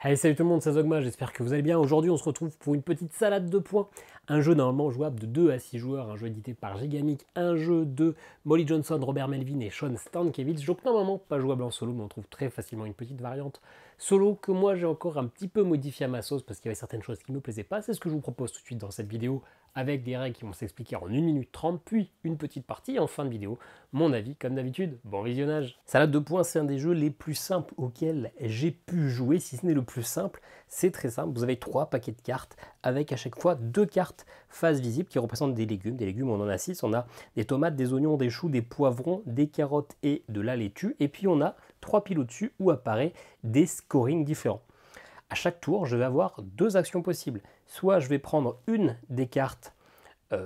Allez, salut tout le monde, c'est Zogma, j'espère que vous allez bien. Aujourd'hui, on se retrouve pour une petite salade de points. Un jeu normalement jouable de 2 à 6 joueurs, un jeu édité par Gigamic, un jeu de Molly Johnson, Robert Melvin et Sean Stankiewicz. Donc normalement, pas jouable en solo, mais on trouve très facilement une petite variante solo que moi j'ai encore un petit peu modifié à ma sauce parce qu'il y avait certaines choses qui ne me plaisaient pas. C'est ce que je vous propose tout de suite dans cette vidéo avec des règles qui vont s'expliquer en 1 minute 30, puis une petite partie en fin de vidéo. Mon avis, comme d'habitude, bon visionnage. Salade de points, c'est un des jeux les plus simples auxquels j'ai pu jouer, si ce n'est le plus simple. C'est très simple, vous avez 3 paquets de cartes avec à chaque fois 2 cartes face visible qui représentent des légumes. Des légumes, on en a 6, on a des tomates, des oignons, des choux, des poivrons, des carottes et de la laitue. Et puis on a 3 piles au-dessus où apparaît des scorings différents. À chaque tour, je vais avoir 2 actions possibles. Soit je vais prendre une des cartes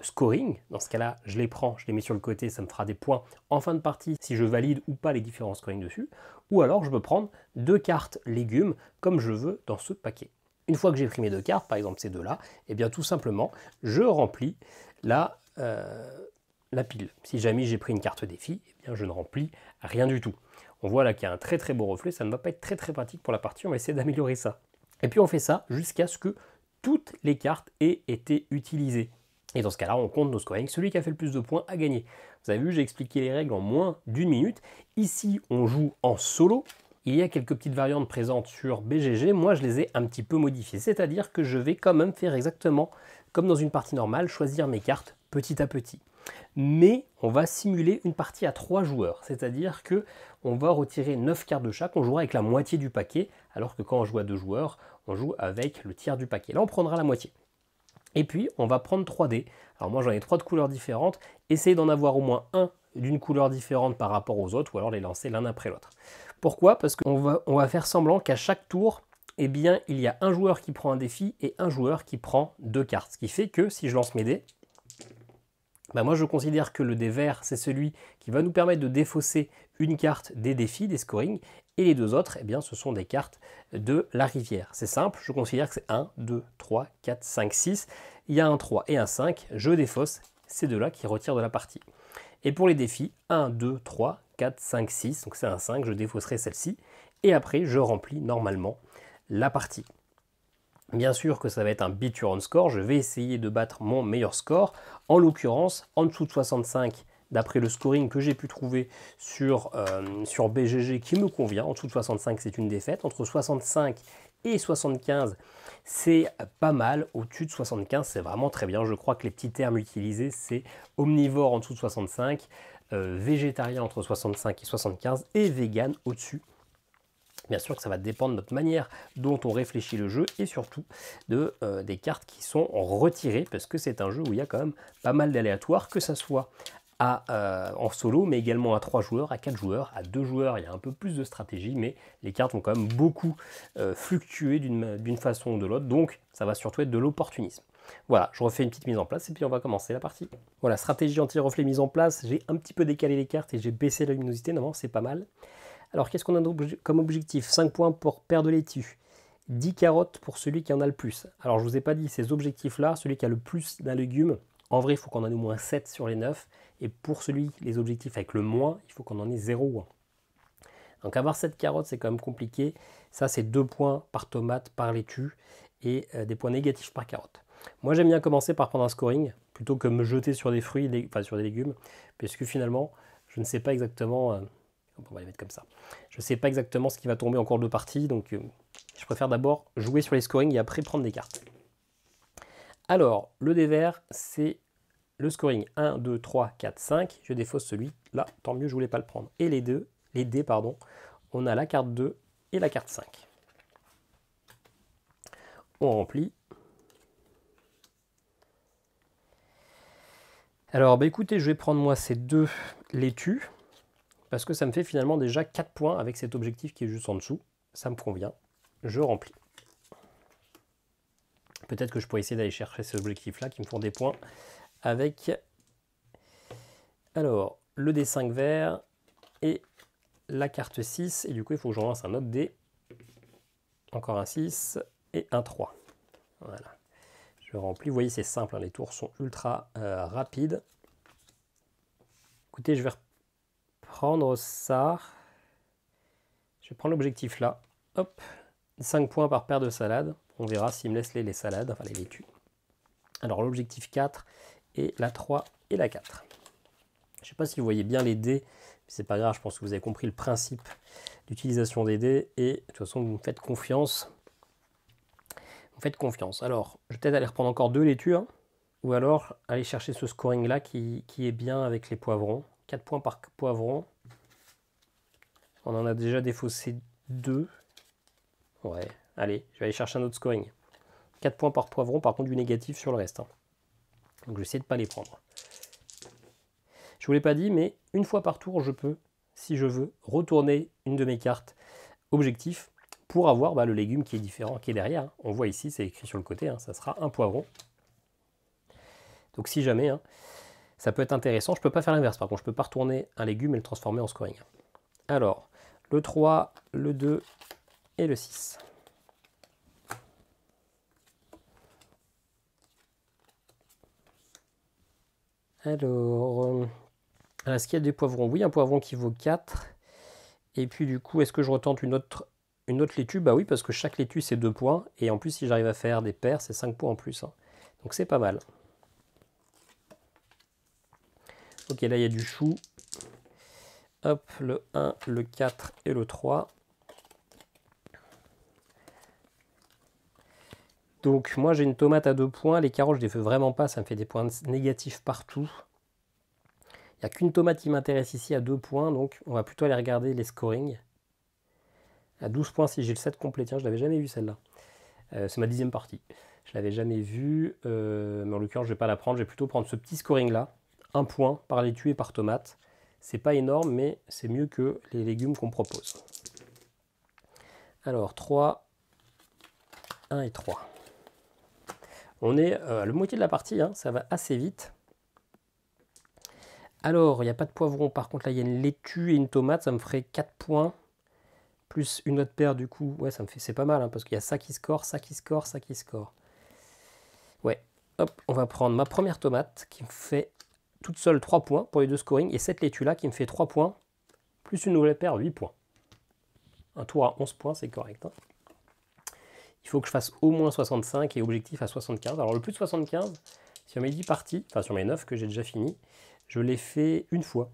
scoring, dans ce cas-là, je les prends, je les mets sur le côté, ça me fera des points en fin de partie si je valide ou pas les différents scorings dessus. Ou alors je peux prendre 2 cartes légumes comme je veux dans ce paquet. Une fois que j'ai pris mes 2 cartes, par exemple ces deux-là, et bien tout simplement, je remplis la pile. Si jamais j'ai pris une carte défi, eh bien je ne remplis rien du tout. On voit là qu'il y a un très très beau reflet, ça ne va pas être très très pratique pour la partie, on va essayer d'améliorer ça. Et puis on fait ça jusqu'à ce que toutes les cartes aient été utilisées. Et dans ce cas-là, on compte nos scorings. Celui qui a fait le plus de points a gagné. Vous avez vu, j'ai expliqué les règles en moins d'1 minute. Ici, on joue en solo. Il y a quelques petites variantes présentes sur BGG. Moi, je les ai un petit peu modifiées. C'est-à-dire que je vais quand même faire exactement comme dans une partie normale, choisir mes cartes petit à petit. Mais on va simuler une partie à 3 joueurs. C'est-à-dire que on va retirer 9 cartes de chaque. On jouera avec la moitié du paquet. Alors que quand on joue à 2 joueurs, on joue avec le tiers du paquet. Là, on prendra la moitié. Et puis, on va prendre 3 dés. Alors moi, j'en ai 3 de couleurs différentes. Essayez d'en avoir au moins un d'une couleur différente par rapport aux autres, ou alors les lancer l'un après l'autre. Pourquoi? Parce qu'on va faire semblant qu'à chaque tour, eh bien, il y a un joueur qui prend un défi et un joueur qui prend 2 cartes. Ce qui fait que, si je lance mes dés, ben moi je considère que le dé vert, c'est celui qui va nous permettre de défausser une carte des défis, des scorings, et les 2 autres, eh bien, ce sont des cartes de la rivière. C'est simple, je considère que c'est 1, 2, 3, 4, 5, 6. Il y a un 3 et un 5, je défausse ces deux-là qui retirent de la partie. Et pour les défis, 1, 2, 3, 4, 5, 6, donc c'est un 5, je défausserai celle-ci. Et après, je remplis normalement la partie. Bien sûr que ça va être un beat your own score, je vais essayer de battre mon meilleur score. En l'occurrence, en dessous de 65, d'après le scoring que j'ai pu trouver sur BGG qui me convient, en dessous de 65 c'est une défaite, entre 65 et 75 c'est pas mal, au-dessus de 75 c'est vraiment très bien. Je crois que les petits termes utilisés c'est omnivore en dessous de 65, végétarien entre 65 et 75 et vegan au-dessus. Bien sûr que ça va dépendre de notre manière dont on réfléchit le jeu et surtout des cartes qui sont retirées parce que c'est un jeu où il y a quand même pas mal d'aléatoires, que ce soit en solo mais également à 3 joueurs, à 4 joueurs, à 2 joueurs il y a un peu plus de stratégie mais les cartes vont quand même beaucoup fluctuer d'une façon ou de l'autre, donc ça va surtout être de l'opportunisme. Voilà, je refais une petite mise en place et puis on va commencer la partie. Voilà, stratégie anti-reflet mise en place, j'ai un petit peu décalé les cartes et j'ai baissé la luminosité, normalement c'est pas mal. Alors, qu'est-ce qu'on a comme objectif? 5 points pour paire de laitue, 10 carottes pour celui qui en a le plus. Alors, je ne vous ai pas dit ces objectifs-là, celui qui a le plus d'un légume, en vrai, il faut qu'on en ait au moins 7 sur les 9. Et pour les objectifs avec le moins, il faut qu'on en ait 0 ou 1. Donc, avoir 7 carottes, c'est quand même compliqué. Ça, c'est 2 points par tomate, par laitue, et des points négatifs par carotte. Moi, j'aime bien commencer par prendre un scoring, plutôt que me jeter sur des fruits, enfin sur des légumes, puisque finalement, je ne sais pas exactement... on va les mettre comme ça. Je ne sais pas exactement ce qui va tomber en cours de partie, donc je préfère d'abord jouer sur les scorings et après prendre des cartes. Alors, le dé vert, c'est le scoring 1, 2, 3, 4, 5. Je défausse celui-là, tant mieux, je ne voulais pas le prendre. Et les dés, pardon, on a la carte 2 et la carte 5. On remplit. Alors, bah écoutez, je vais prendre moi ces 2 laitues, parce que ça me fait finalement déjà 4 points avec cet objectif qui est juste en dessous. Ça me convient. Je remplis. Peut-être que je pourrais essayer d'aller chercher ces objectifs-là qui me font des points avec alors le D5 vert et la carte 6. Et du coup, il faut que je relance un autre dé. Encore un 6 et un 3. Voilà. Je remplis. Vous voyez, c'est simple, hein, les tours sont ultra rapides. Écoutez, je vais reprendre ça. Je vais prendre l'objectif là. Hop. 5 points par paire de salades. On verra s'il me laisse les salades, enfin les laitues. Alors l'objectif 4 et la 3 et la 4. Je ne sais pas si vous voyez bien les dés, c'est pas grave, je pense que vous avez compris le principe d'utilisation des dés et de toute façon vous me faites confiance. Vous me faites confiance. Alors, je vais peut-être aller reprendre encore 2 laitues, hein, ou alors aller chercher ce scoring là qui est bien avec les poivrons. 4 points par poivron. On en a déjà défaussé 2. Ouais, allez, je vais aller chercher un autre scoring. 4 points par poivron, par contre du négatif sur le reste. Hein. Donc je vais essayer de ne pas les prendre. Je ne vous l'ai pas dit, mais une fois par tour, je peux, si je veux, retourner une de mes cartes objectif pour avoir le légume qui est différent, qui est derrière. On voit ici, c'est écrit sur le côté, hein, ça sera un poivron. Donc si jamais, hein, ça peut être intéressant. Je ne peux pas faire l'inverse, par contre, je ne peux pas retourner un légume et le transformer en scoring. Alors, le 3, le 2 et le 6. Alors, est-ce qu'il y a des poivrons? Oui, un poivron qui vaut 4. Et puis du coup, est-ce que je retente une autre laitue? Bah oui, parce que chaque laitue, c'est 2 points. Et en plus, si j'arrive à faire des paires, c'est 5 points en plus. Hein. Donc c'est pas mal. Ok, là, il y a du chou. Hop, le 1, le 4 et le 3. Donc moi, j'ai une tomate à 2 points. Les carottes, je les fais vraiment pas. Ça me fait des points négatifs partout. Il n'y a qu'une tomate qui m'intéresse ici à 2 points. Donc on va plutôt aller regarder les scorings. À 12 points si j'ai le 7 complet. Tiens, je l'avais jamais vu celle-là. C'est ma 10e partie. Je l'avais jamais vue. Mais en l'occurrence, je ne vais pas la prendre. Je vais plutôt prendre ce petit scoring-là. 1 point par laitue et par tomate. C'est pas énorme, mais c'est mieux que les légumes qu'on propose. Alors, 3, 1 et 3. On est à la moitié de la partie, hein, ça va assez vite. Alors, il n'y a pas de poivron, par contre là il y a une laitue et une tomate, ça me ferait 4 points. Plus une autre paire du coup, ouais ça me fait, c'est pas mal, hein, parce qu'il y a ça qui score, ça qui score, ça qui score. Ouais, hop, on va prendre ma première tomate qui me fait toute seule 3 points pour les 2 scorings, et cette laitue là qui me fait 3 points, plus une nouvelle paire, 8 points. Un tour à 11 points, c'est correct. Hein. Il faut que je fasse au moins 65 et objectif à 75. Alors le plus de 75, sur mes 10 parties, enfin sur mes 9 que j'ai déjà fini, je l'ai fait une fois.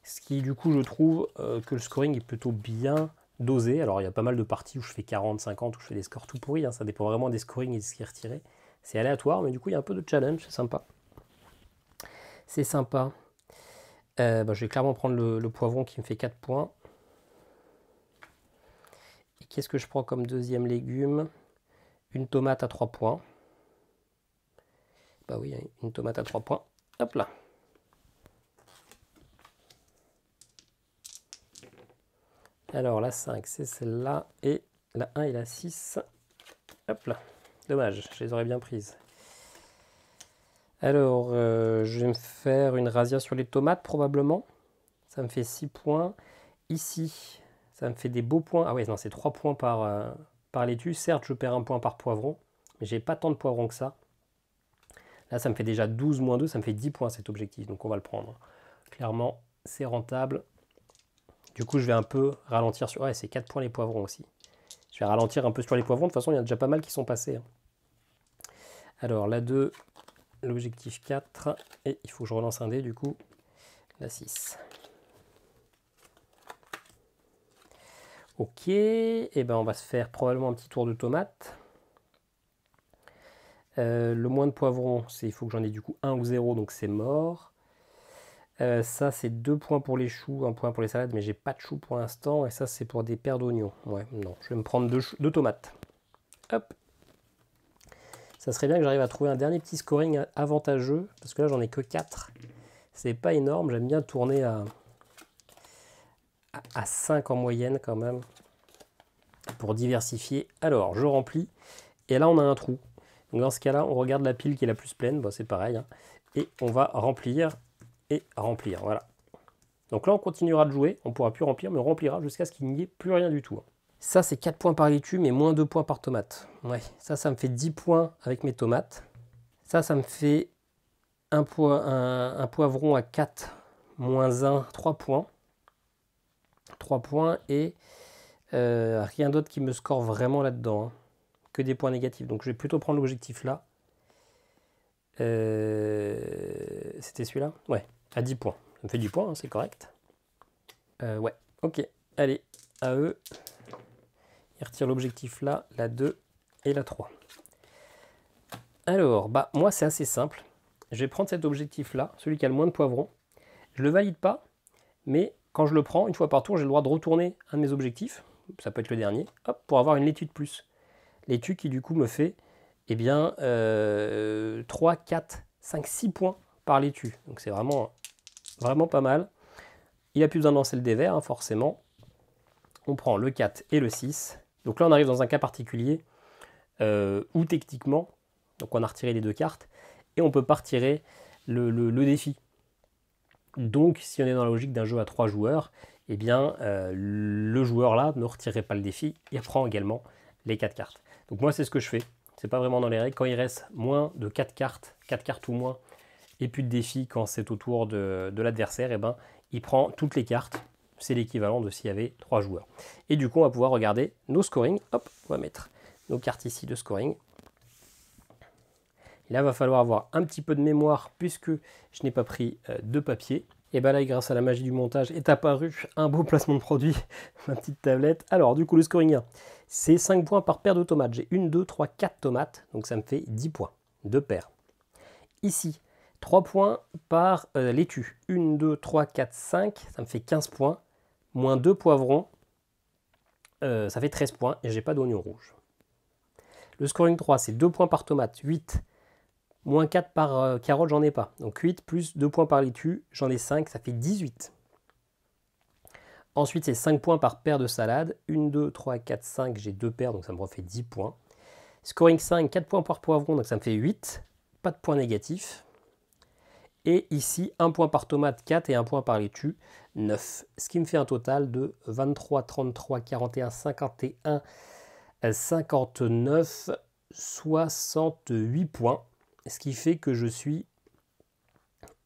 Ce qui du coup je trouve que le scoring est plutôt bien dosé. Alors il y a pas mal de parties où je fais 40, 50, où je fais des scores tout pourris. Hein. Ça dépend vraiment des scorings et de ce qui est retiré. C'est aléatoire, mais du coup il y a un peu de challenge, c'est sympa. C'est sympa. Je vais clairement prendre le poivron qui me fait 4 points. Et qu'est-ce que je prends comme deuxième légume? Une tomate à 3 points. Bah oui, une tomate à 3 points. Hop là. Alors la 5, c'est celle-là. Et la 1 et la 6. Hop là. Dommage, je les aurais bien prises. Alors, je vais me faire une razzia sur les tomates probablement. Ça me fait 6 points. Ici, ça me fait des beaux points. Ah ouais, non, c'est 3 points par laitue. Certes, je perds 1 point par poivron, mais j'ai pas tant de poivrons que ça. Là, ça me fait déjà 12 moins 2, ça me fait 10 points cet objectif, donc on va le prendre. Clairement, c'est rentable. Du coup, je vais un peu ralentir sur... Ouais, c'est 4 points les poivrons aussi. Je vais ralentir un peu sur les poivrons. De toute façon, il y en a déjà pas mal qui sont passés. Hein. Alors, la 2, l'objectif 4. Et il faut que je relance un dé, du coup. La 6. Ok. Et ben, on va se faire probablement un petit tour de tomate. Le moins de poivrons, il faut que j'en ai du coup 1 ou 0, donc c'est mort. Ça, c'est 2 points pour les choux, 1 point pour les salades, mais j'ai pas de choux pour l'instant. Et ça, c'est pour des paires d'oignons. Ouais, non, je vais me prendre 2 tomates. Hop. Ça serait bien que j'arrive à trouver un dernier petit scoring avantageux, parce que là, j'en ai que 4. C'est pas énorme, j'aime bien tourner à 5 en moyenne quand même, pour diversifier. Alors, je remplis, et là, on a un trou. Donc dans ce cas-là, on regarde la pile qui est la plus pleine, bon, c'est pareil, hein, et on va remplir et remplir, voilà. Donc là, on continuera de jouer, on ne pourra plus remplir, mais on remplira jusqu'à ce qu'il n'y ait plus rien du tout. Ça, c'est 4 points par laitue, mais moins 2 points par tomate. Ouais, ça me fait 10 points avec mes tomates. Ça me fait un poivron à 4, moins 1, 3 points. 3 points, et Rien d'autre qui me score vraiment là-dedans, hein. Que des points négatifs. Donc je vais plutôt prendre l'objectif là. C'était celui-là? Ouais, à 10 points. Ça me fait 10 points, hein, c'est correct. Ouais, ok. Allez, à eux. Ils retirent l'objectif là, la 2 et la 3. Alors, bah moi c'est assez simple. Je vais prendre cet objectif là, celui qui a le moins de poivrons. Je le valide pas, mais quand je le prends, une fois par tour, j'ai le droit de retourner un de mes objectifs. Ça peut être le dernier, hop, pour avoir une laitue de plus. Laitue qui du coup me fait eh bien, 3, 4, 5, 6 points par laitue. Donc c'est vraiment, vraiment pas mal. Il a plus besoin de lancer le dé vert, hein, forcément. On prend le 4 et le 6. Donc là, on arrive dans un cas particulier où techniquement, donc on a retiré les deux cartes, et on ne peut pas retirer le défi. Donc si on est dans la logique d'un jeu à 3 joueurs, eh bien le joueur là ne retirerait pas le défi, il prend également les 4 cartes. Donc moi c'est ce que je fais, c'est pas vraiment dans les règles, quand il reste moins de 4 cartes ou moins, et plus de défi quand c'est au tour de l'adversaire, eh ben, il prend toutes les cartes, c'est l'équivalent de s'il y avait 3 joueurs. Et du coup on va pouvoir regarder nos scorings, hop, on va mettre nos cartes ici de scoring. Et là, il va falloir avoir un petit peu de mémoire puisque je n'ai pas pris de papier. Et bien là, grâce à la magie du montage, est apparu un beau placement de produit, ma petite tablette. Alors, du coup, le scoring 1, c'est 5 points par paire de tomates. J'ai 1, 2, 3, 4 tomates, donc ça me fait 10 points, 2 paires. Ici, 3 points par laitue. 1, 2, 3, 4, 5, ça me fait 15 points. Moins 2 poivrons, ça fait 13 points et j'ai pas d'oignon rouge. Le scoring 3, c'est 2 points par tomate, 8. Moins 4 par carotte, j'en ai pas. Donc 8 plus 2 points par laitue, j'en ai 5, ça fait 18. Ensuite, c'est 5 points par paire de salade. 1, 2, 3, 4, 5, j'ai 2 paires, donc ça me refait 10 points. Scoring 5, 4 points par poivron, donc ça me fait 8. Pas de points négatifs. Et ici, 1 point par tomate, 4 et 1 point par laitue, 9. Ce qui me fait un total de 23, 33, 41, 51, 59, 68 points. Ce qui fait que je suis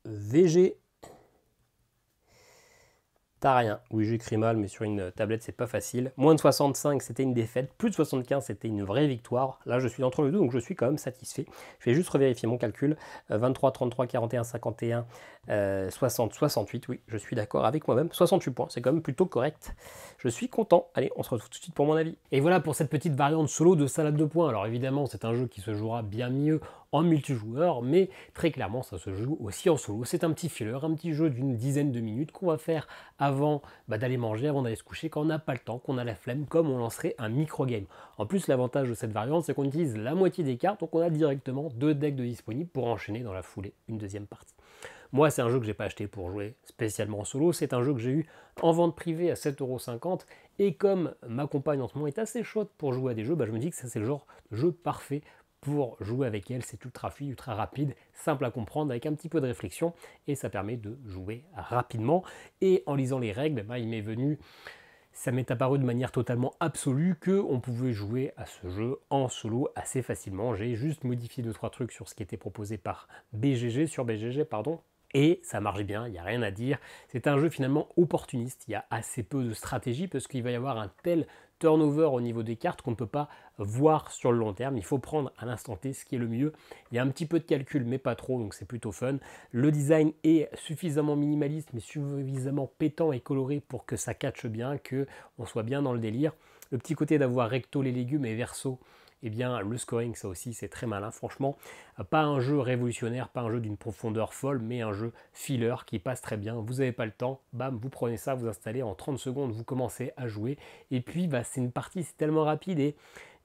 végétarien. Oui, j'écris mal, mais sur une tablette, c'est pas facile. Moins de 65, c'était une défaite. Plus de 75, c'était une vraie victoire. Là, je suis entre les deux, donc je suis quand même satisfait. Je vais juste revérifier mon calcul. 23, 33, 41, 51, 60, 68. Oui, je suis d'accord avec moi-même. 68 points, c'est quand même plutôt correct. Je suis content. Allez, on se retrouve tout de suite pour mon avis. Et voilà pour cette petite variante solo de salade de points. Alors évidemment, c'est un jeu qui se jouera bien mieux en multijoueur, mais très clairement, ça se joue aussi en solo. C'est un petit filler, un petit jeu d'une dizaine de minutes qu'on va faire avant d'aller manger, avant d'aller se coucher, quand on n'a pas le temps, qu'on a la flemme, comme on lancerait un micro-game. En plus, l'avantage de cette variante, c'est qu'on utilise la moitié des cartes, donc on a directement 2 decks de disponibles pour enchaîner dans la foulée une deuxième partie. Moi, c'est un jeu que j'ai pas acheté pour jouer spécialement en solo, c'est un jeu que j'ai eu en vente privée à 7,50 €, et comme ma compagne en ce moment est assez chaude pour jouer à des jeux, je me dis que ça c'est le genre de jeu parfait pour jouer avec elle. C'est ultra fluide, ultra rapide, simple à comprendre, avec un petit peu de réflexion, et ça permet de jouer rapidement. Et en lisant les règles, il m'est venu, ça m'est apparu de manière totalement absolue qu'on pouvait jouer à ce jeu en solo assez facilement. J'ai juste modifié 2-3 trucs sur ce qui était proposé par BGG, sur BGG, pardon. Et ça marche bien, il n'y a rien à dire. C'est un jeu finalement opportuniste, il y a assez peu de stratégie parce qu'il va y avoir un tel turnover au niveau des cartes qu'on ne peut pas voir sur le long terme. Il faut prendre à l'instant T ce qui est le mieux. Il y a un petit peu de calcul mais pas trop, donc c'est plutôt fun. Le design est suffisamment minimaliste mais suffisamment pétant et coloré pour que ça catche bien, qu'on soit bien dans le délire. Le petit côté d'avoir recto les légumes et verso, eh bien le scoring, ça aussi c'est très malin, franchement. Pas un jeu révolutionnaire, pas un jeu d'une profondeur folle, mais un jeu filler qui passe très bien. Vous n'avez pas le temps, bam, vous prenez ça, vous installez, en 30 secondes, vous commencez à jouer. Et puis c'est une partie, c'est tellement rapide, et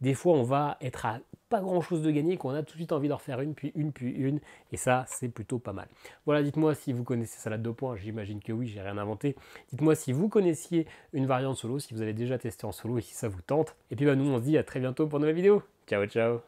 des fois on va être à pas grand chose de gagner qu'on a tout de suite envie d'en refaire une, puis une, puis une, et ça c'est plutôt pas mal. Voilà, dites-moi si vous connaissez Salade de points, j'imagine que oui, j'ai rien inventé. Dites-moi si vous connaissiez une variante solo, si vous avez déjà testé en solo et si ça vous tente. Et puis nous on se dit à très bientôt pour une nouvelle vidéo. Ciao ciao.